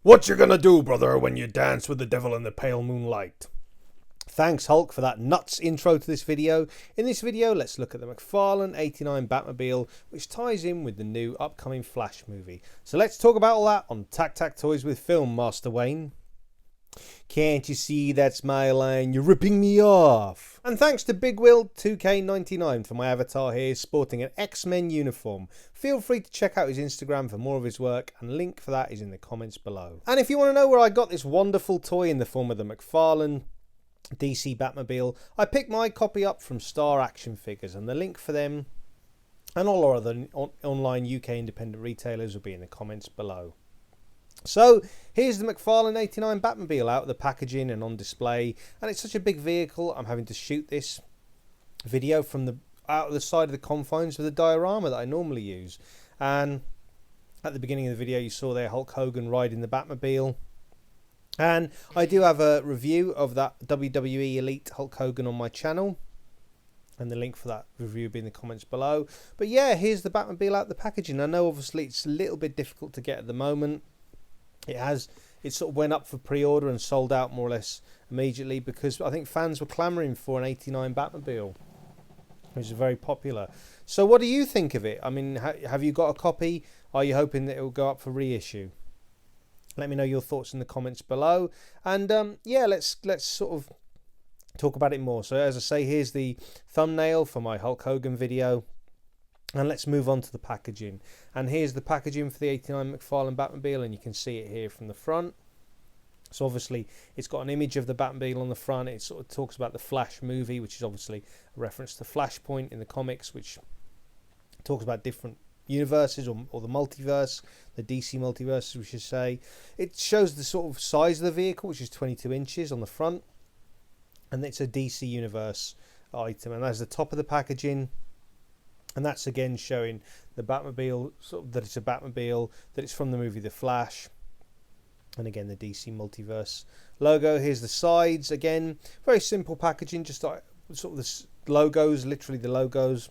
What you gonna do, brother, when you dance with the devil in the pale moonlight? Thanks, Hulk, for that nuts intro to this video. In this video, let's look at the McFarlane 89 Batmobile, which ties in with the new upcoming Flash movie. So let's talk about all that on TAKTAK Toys with Film, Master Wayne. Can't you see that's my line? You're ripping me off. And thanks to Big Will 2K99 for my avatar here sporting an X-Men uniform. Feel free to check out his Instagram for more of his work, and link for that is in the comments below. And if you want to know where I got this wonderful toy in the form of the McFarlane DC Batmobile, I picked my copy up from Star Action Figures, and the link for them and all our other online UK independent retailers will be in the comments below. So here's the McFarlane 89 Batmobile out of the packaging and on display, and it's such a big vehicle I'm having to shoot this video from out of the side of the confines of the diorama that I normally use. And at the beginning of the video you saw there Hulk Hogan riding the Batmobile, and I do have a review of that WWE Elite Hulk Hogan on my channel, and the link for that review will be in the comments below. But yeah, here's the Batmobile out of the packaging. I know obviously it's a little bit difficult to get at the moment. It sort of went up for pre-order and sold out more or less immediately, because I think fans were clamouring for an 89 Batmobile, which is very popular. So what do you think of it? I mean, have you got a copy? Are you hoping that it will go up for reissue? Let me know your thoughts in the comments below. And yeah, let's sort of talk about it more. So as I say, here's the thumbnail for my Hulk Hogan video. And let's move on to the packaging. And here's the packaging for the 89 McFarlane Batmobile, and you can see it here from the front. So obviously it's got an image of the Batmobile on the front. It sort of talks about the Flash movie, which is obviously a reference to Flashpoint in the comics, which talks about different universes or the multiverse, the DC multiverse, we should say. It shows the sort of size of the vehicle, which is 22 inches on the front, and it's a DC universe item. And that's the top of the packaging. And that's again showing the Batmobile, sort of that it's a Batmobile, that it's from the movie The Flash. And again, the DC Multiverse logo. Here's the sides. Again, very simple packaging, just like sort of the logos, literally the logos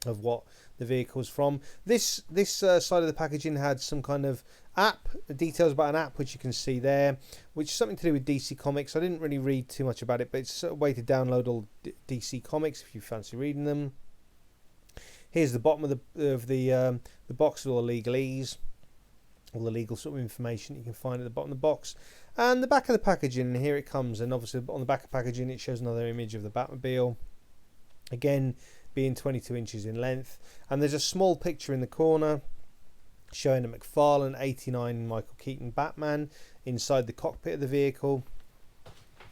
of what the vehicle's from. This side of the packaging had some kind of app, details about an app, which you can see there, which is something to do with DC Comics. I didn't really read too much about it, but it's a way to download all DC Comics if you fancy reading them. Here's the bottom of the box with all the legalese, all the legal sort of information you can find at the bottom of the box, and the back of the packaging. And here it comes. And obviously on the back of the packaging it shows another image of the Batmobile, again being 22 inches in length. And there's a small picture in the corner showing a McFarlane 89 Michael Keaton Batman inside the cockpit of the vehicle.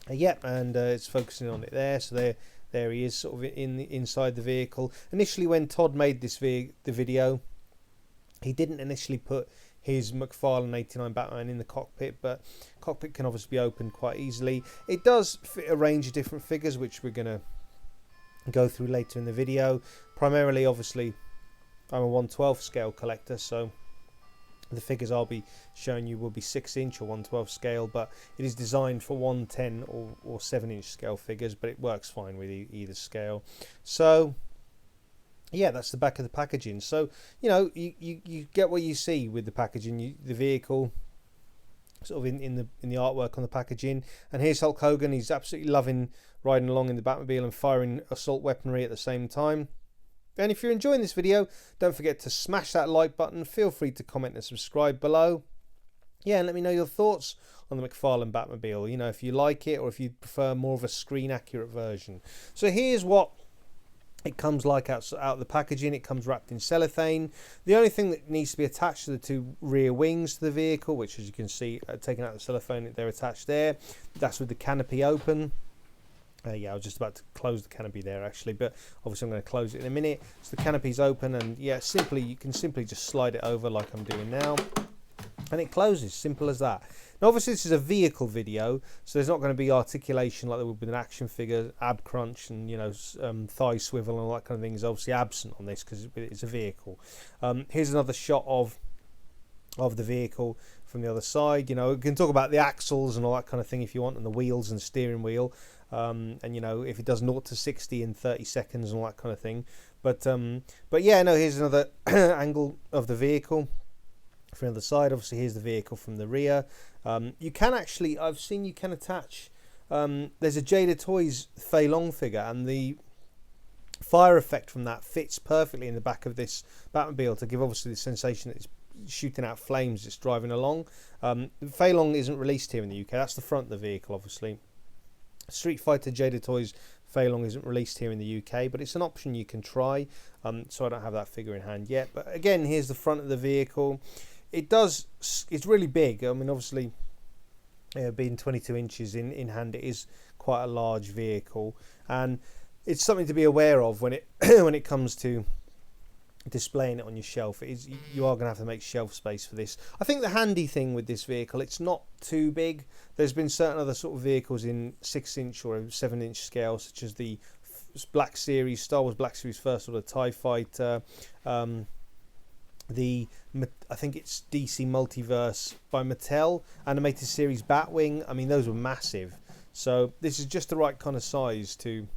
Yep, and it's focusing on it there. So there he is, sort of inside the vehicle. Initially, when Todd made the video, he didn't initially put his McFarlane 89 Batman in the cockpit, but cockpit can obviously be opened quite easily. It does fit a range of different figures, which we're going to go through later in the video. Primarily, obviously, I'm a 1/12 scale collector, so the figures I'll be showing you will be 6-inch or 1/12 scale, but it is designed for 1/10 or 7-inch scale figures, but it works fine with either scale. So yeah, that's the back of the packaging. So you know, you get what you see with the packaging, the vehicle sort of in the artwork on the packaging. And here's Hulk Hogan. He's absolutely loving riding along in the Batmobile and firing assault weaponry at the same time. And if you're enjoying this video, don't forget to smash that like button. Feel free to comment and subscribe below. Yeah, and let me know your thoughts on the McFarlane Batmobile. You know, if you like it or if you prefer more of a screen accurate version. So here's what it comes like out of the packaging. It comes wrapped in cellophane. The only thing that needs to be attached to the two rear wings to the vehicle, which as you can see, taken out the cellophane, they're attached there. That's with the canopy open. Yeah, I was just about to close the canopy there actually, but obviously I'm going to close it in a minute. So the canopy's open, and yeah, you can simply just slide it over like I'm doing now, and it closes. Simple as that. Now obviously this is a vehicle video, so there's not going to be articulation like there would with an action figure. Ab crunch and, you know, thigh swivel and all that kind of thing is obviously absent on this because it's a vehicle. Here's another shot of the vehicle from the other side. You know, we can talk about the axles and all that kind of thing if you want, and the wheels and steering wheel. And you know, if it does 0 to 60 in 30 seconds and all that kind of thing. But yeah, no, here's another angle of the vehicle. From the other side, obviously, here's the vehicle from the rear. You can actually, I've seen you can attach, there's a Jada Toys Fei Long figure, and the fire effect from that fits perfectly in the back of this Batmobile to give obviously the sensation that it's shooting out flames as it's driving along. Fei Long isn't released here in the UK. That's the front of the vehicle, obviously. Street Fighter Jada Toys Fei Long isn't released here in the UK, but it's an option you can try. So I don't have that figure in hand yet. But again, here's the front of the vehicle. It's really big. I mean, obviously, being 22 inches in hand, it is quite a large vehicle, and it's something to be aware of when it when it comes to displaying it on your shelf. You are going to have to make shelf space for this. I think the handy thing with this vehicle, it's not too big. There's been certain other sort of vehicles in 6-inch or 7-inch scale, such as the Black Series, Star Wars Black Series First, or the TIE Fighter, I think it's DC Multiverse by Mattel, Animated Series Batwing. I mean, those were massive. So this is just the right kind of size to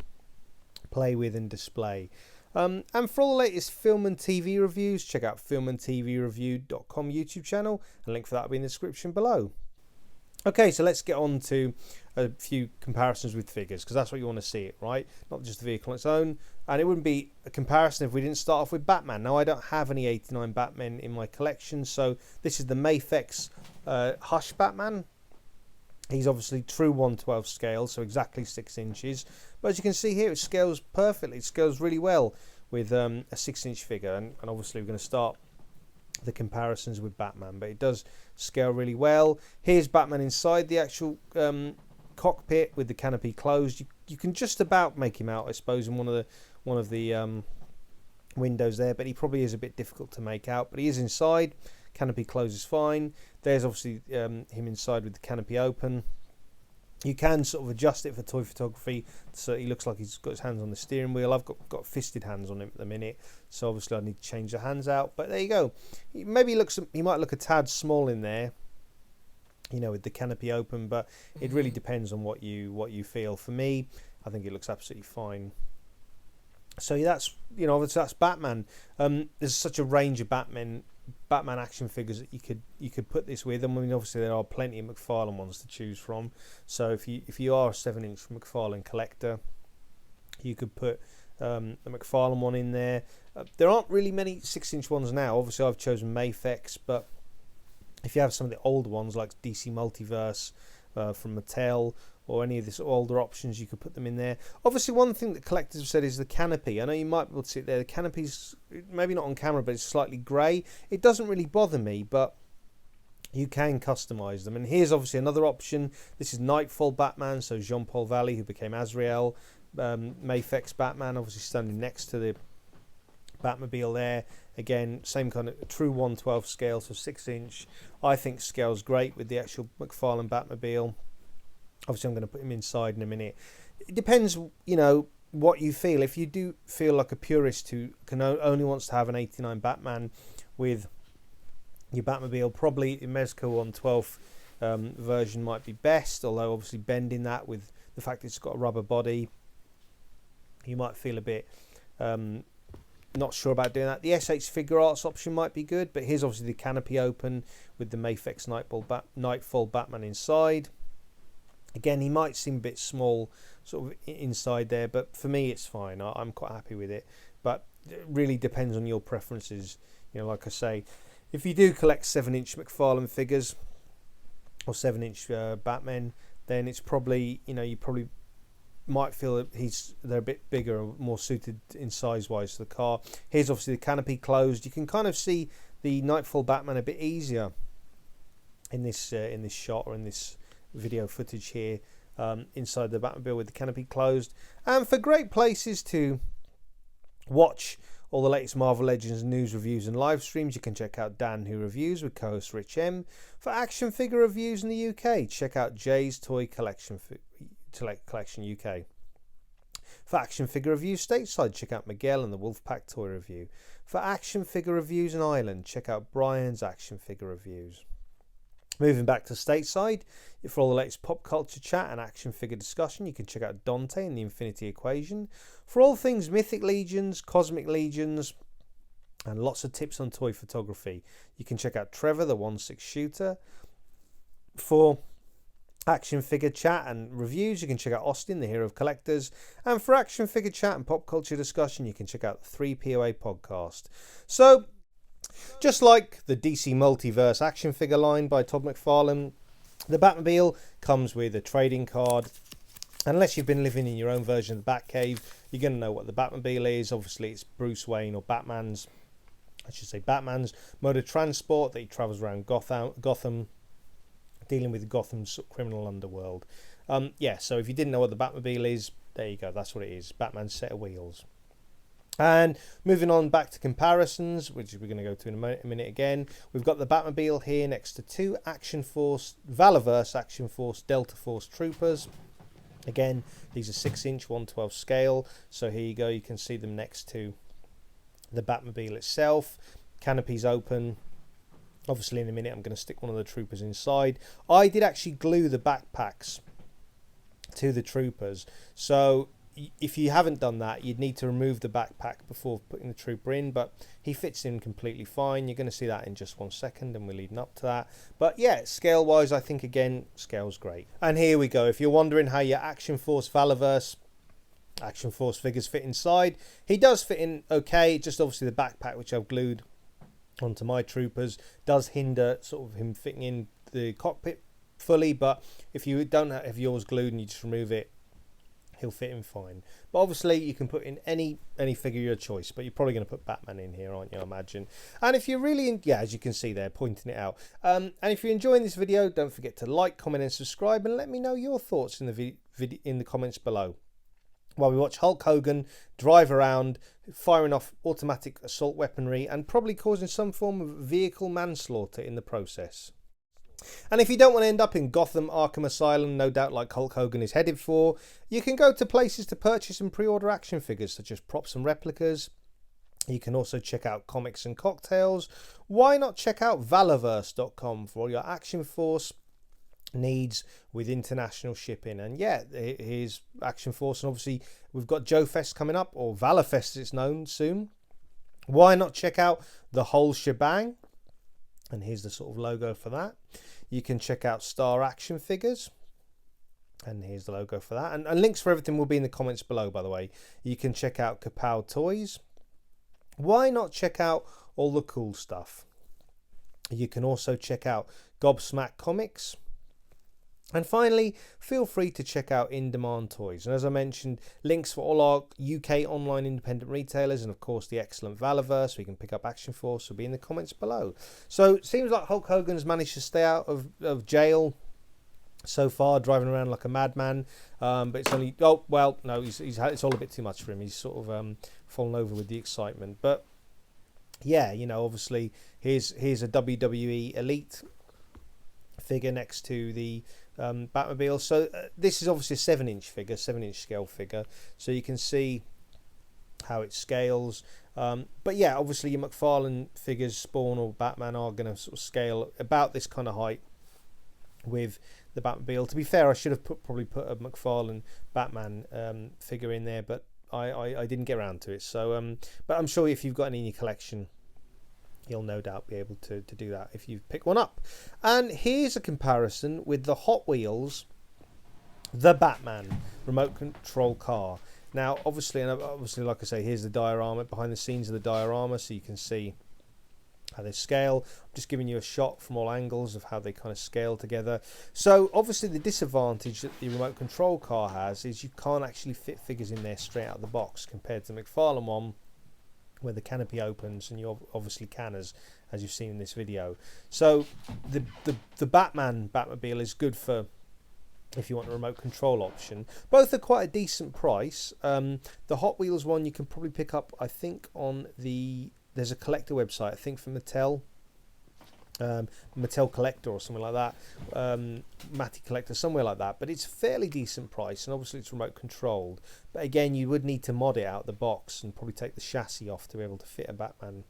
play with and display. And for all the latest film and TV reviews, check out filmandtvreview.com YouTube channel. A link for that will be in the description below. Okay, so let's get on to a few comparisons with figures, because that's what you want to see it, right? Not just the vehicle on its own. And it wouldn't be a comparison if we didn't start off with Batman. Now, I don't have any 89 Batmen in my collection, so this is the Mafex Hush Batman. He's obviously true 1/12 scale, so exactly 6 inches. But as you can see here, it scales perfectly. It scales really well with a 6-inch figure. And obviously, we're going to start the comparisons with Batman, but it does scale really well. Here's Batman inside the actual cockpit with the canopy closed. You can just about make him out, I suppose, in one of the windows there, but he probably is a bit difficult to make out. But he is inside. Canopy closes fine. There's obviously him inside with the canopy open. You can sort of adjust it for toy photography so he looks like he's got his hands on the steering wheel. I've got fisted hands on him at the minute, so obviously I need to change the hands out. But there you go. Maybe he might look a tad small in there, you know, with the canopy open. But it really depends on what you feel. For me, I think it looks absolutely fine. So that's that's Batman. There's such a range of Batman action figures that you could put this with. I mean, obviously there are plenty of McFarlane ones to choose from. So if you are a 7-inch McFarlane collector, you could put a McFarlane one in there. There aren't really many 6-inch ones now. Obviously, I've chosen Mafex, but if you have some of the older ones like DC Multiverse from Mattel, or any of the older options, you could put them in there. Obviously, one thing that collectors have said is the canopy. I know you might be able to see it there. The canopy's maybe not on camera, but it's slightly grey. It doesn't really bother me, but you can customise them. And here's obviously another option. This is Nightfall Batman, so Jean-Paul Valley, who became Azrael. Mafex Batman, obviously standing next to the Batmobile there. Again, same kind of true 1/12 scale, so 6-inch. I think scales great with the actual McFarlane Batmobile. Obviously, I'm going to put him inside in a minute. It depends, what you feel. If you do feel like a purist who only wants to have an 89 Batman with your Batmobile, probably a Mezco 1/12 version might be best. Although, obviously, bending that with the fact that it's got a rubber body, you might feel a bit not sure about doing that. The SH Figure Arts option might be good, but here's obviously the canopy open with the Mafex Nightfall Batman inside. Again, he might seem a bit small sort of inside there, but for me it's fine. I'm quite happy with it. But it really depends on your preferences. Like I say, if you do collect 7-inch McFarlane figures or 7-inch Batmen, then it's probably, you probably might feel that they're a bit bigger or more suited in size-wise to the car. Here's obviously the canopy closed. You can kind of see the Nightfall Batman a bit easier in this shot, or in this video footage here, inside the Batmobile with the canopy closed. And for great places to watch all the latest Marvel Legends news, reviews and live streams, you can check out Dan Who Reviews with co-host Rich M. For action figure reviews in the UK, check out Jay's Toy Collection UK. For action figure reviews stateside, check out Miguel and the Wolfpack Toy Review. For action figure reviews in Ireland, check out Brian's Action Figure Reviews. Moving back to stateside, for all the latest pop culture chat and action figure discussion, you can check out Dante and the Infinity Equation. For all things Mythic Legions, Cosmic Legions, and lots of tips on toy photography. You can check out Trevor, the 1/6 shooter. For action figure chat and reviews, you can check out Austin, the hero of collectors. And for action figure chat and pop culture discussion, you can check out the 3POA podcast. So, just like the DC Multiverse action figure line by Todd McFarlane, the Batmobile comes with a trading card. Unless you've been living in your own version of the Batcave, you're going to know what the Batmobile is. Obviously, it's Bruce Wayne, or Batman's mode of transport that he travels around Gotham, dealing with Gotham's criminal underworld. So if you didn't know what the Batmobile is, there you go, that's what it is. Batman's set of wheels. And moving on back to comparisons, which we're going to go to in a minute again, we've got the Batmobile here next to two Valaverse Action Force Delta Force troopers. Again, these are 6-inch 1/12 scale, so here you go, you can see them next to the Batmobile itself. Canopy's open. Obviously in a minute I'm going to stick one of the troopers inside. I did actually glue the backpacks to the troopers, so if you haven't done that, you'd need to remove the backpack before putting the trooper in, but he fits in completely fine. You're going to see that in just 1 second, and we're leading up to that. But yeah, scale wise, I think again, scale's great. And here we go. If you're wondering how your Action Force Valaverse Action Force figures fit inside, he does fit in okay. Just obviously the backpack, which I've glued onto my troopers, does hinder sort of him fitting in the cockpit fully. But if you don't have yours glued and you just remove it, he'll fit in fine. But obviously you can put in any figure your choice, but you're probably going to put Batman in here, aren't you, I imagine. And if you're really as you can see there, pointing it out, and if you're enjoying this video, don't forget to like, comment and subscribe, and let me know your thoughts in the comments below, while we watch Hulk Hogan drive around firing off automatic assault weaponry and probably causing some form of vehicle manslaughter in the process. And if you don't want to end up in Gotham Arkham Asylum, no doubt like Hulk Hogan is headed for, you can go to places to purchase and pre-order action figures such as props and replicas. You can also check out comics and cocktails. Why not check out Valaverse.com for all your Action Force needs with international shipping? And yeah, here's Action Force, and obviously we've got Joe Fest coming up, or Valorfest as it's known, soon. Why not check out the whole shebang? And here's the sort of logo for that. You can check out Star Action Figures, and here's the logo for that. And links for everything will be in the comments below, by the way. You can check out Kapow Toys. Why not check out all the cool stuff? You can also check out Gobsmack Comics. And finally, feel free to check out In Demand Toys. And as I mentioned, links for all our UK online independent retailers, and of course the excellent Valaverse, we can pick up Action Force, will be in the comments below. So it seems like Hulk Hogan's managed to stay out of jail so far, driving around like a madman. But it's only, oh, well, no, it's all a bit too much for him. He's sort of fallen over with the excitement. But yeah, you know, obviously here's a WWE Elite figure next to the Batmobile. So this is obviously a 7-inch figure, 7-inch scale figure, so you can see how it scales. But yeah, obviously your McFarlane figures, Spawn or Batman, are going to sort of scale about this kind of height with the Batmobile. To be fair, I should have probably put a McFarlane Batman figure in there, but I didn't get around to it. So but I'm sure if you've got any in your collection, you'll no doubt be able to do that if you pick one up. And here's a comparison with the Hot Wheels The Batman remote control car. Now obviously like I say, here's the diorama, behind the scenes of the diorama, so you can see how they scale. I'm just giving you a shot from all angles of how they kind of scale together. So obviously the disadvantage that the remote control car has is you can't actually fit figures in there straight out of the box, compared to the McFarlane one, where the canopy opens, and you obviously can, as you've seen in this video. So the Batmobile is good for if you want a remote control option. Both are quite a decent price. The Hot Wheels one you can probably pick up, I think, on there's a collector website, I think for Mattel Collector or something like that, Matty Collector, somewhere like that. But it's a fairly decent price, and obviously it's remote controlled. But again, you would need to mod it out the box and probably take the chassis off to be able to fit a Batman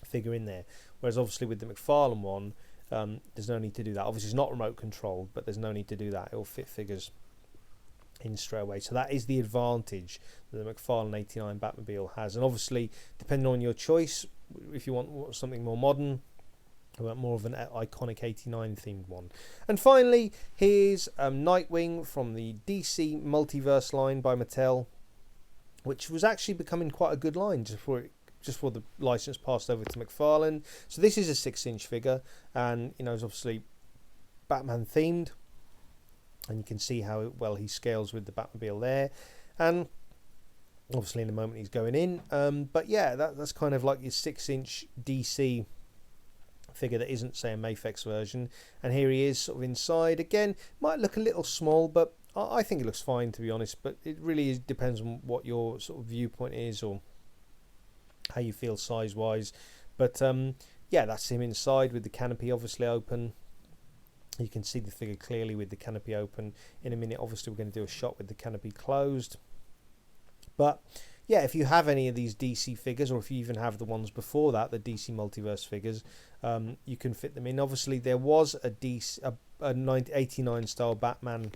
figure in there. Whereas obviously with the McFarlane one, there's no need to do that. Obviously it's not remote controlled, but there's no need to do that. It will fit figures in straight away. So that is the advantage that the McFarlane 89 Batmobile has. And obviously, depending on your choice, if you want something more modern, I want more of an iconic 89 themed one. And finally, here's Nightwing from the DC Multiverse line by Mattel, which was actually becoming quite a good line just before the license passed over to McFarlane. So this is a 6-inch figure, and it's obviously Batman themed, and you can see how well he scales with the Batmobile there, and obviously in a moment he's going in. But yeah, that's kind of like your 6-inch DC figure that isn't, say, a Mafex version. And here he is sort of inside. Again, might look a little small, but I think it looks fine, to be honest. But it really depends on what your sort of viewpoint is or how you feel size wise. But yeah, that's him inside with the canopy obviously open. You can see the figure clearly with the canopy open. In a minute, obviously, we're going to do a shot with the canopy closed. But yeah, if you have any of these DC figures, or if you even have the ones before that, the DC Multiverse figures, you can fit them in. Obviously, there was a 89 style Batman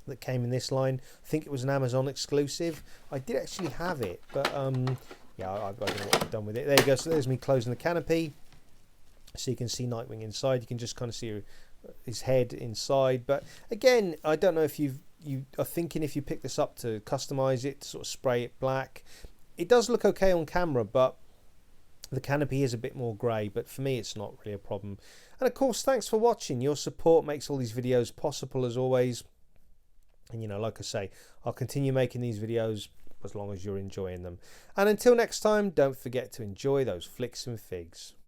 that came in this line. I think it was an Amazon exclusive. I did actually have it, but yeah, I don't know what I've done with it. There you go. So there's me closing the canopy. So you can see Nightwing inside. You can just kind of see his head inside. But again, I don't know if you are thinking if you pick this up to customize it, to sort of spray it black. It does look okay on camera, but the canopy is a bit more grey. But for me, it's not really a problem. And of course, thanks for watching. Your support makes all these videos possible, as always. And like I say, I'll continue making these videos as long as you're enjoying them. And until next time, don't forget to enjoy those flicks and figs.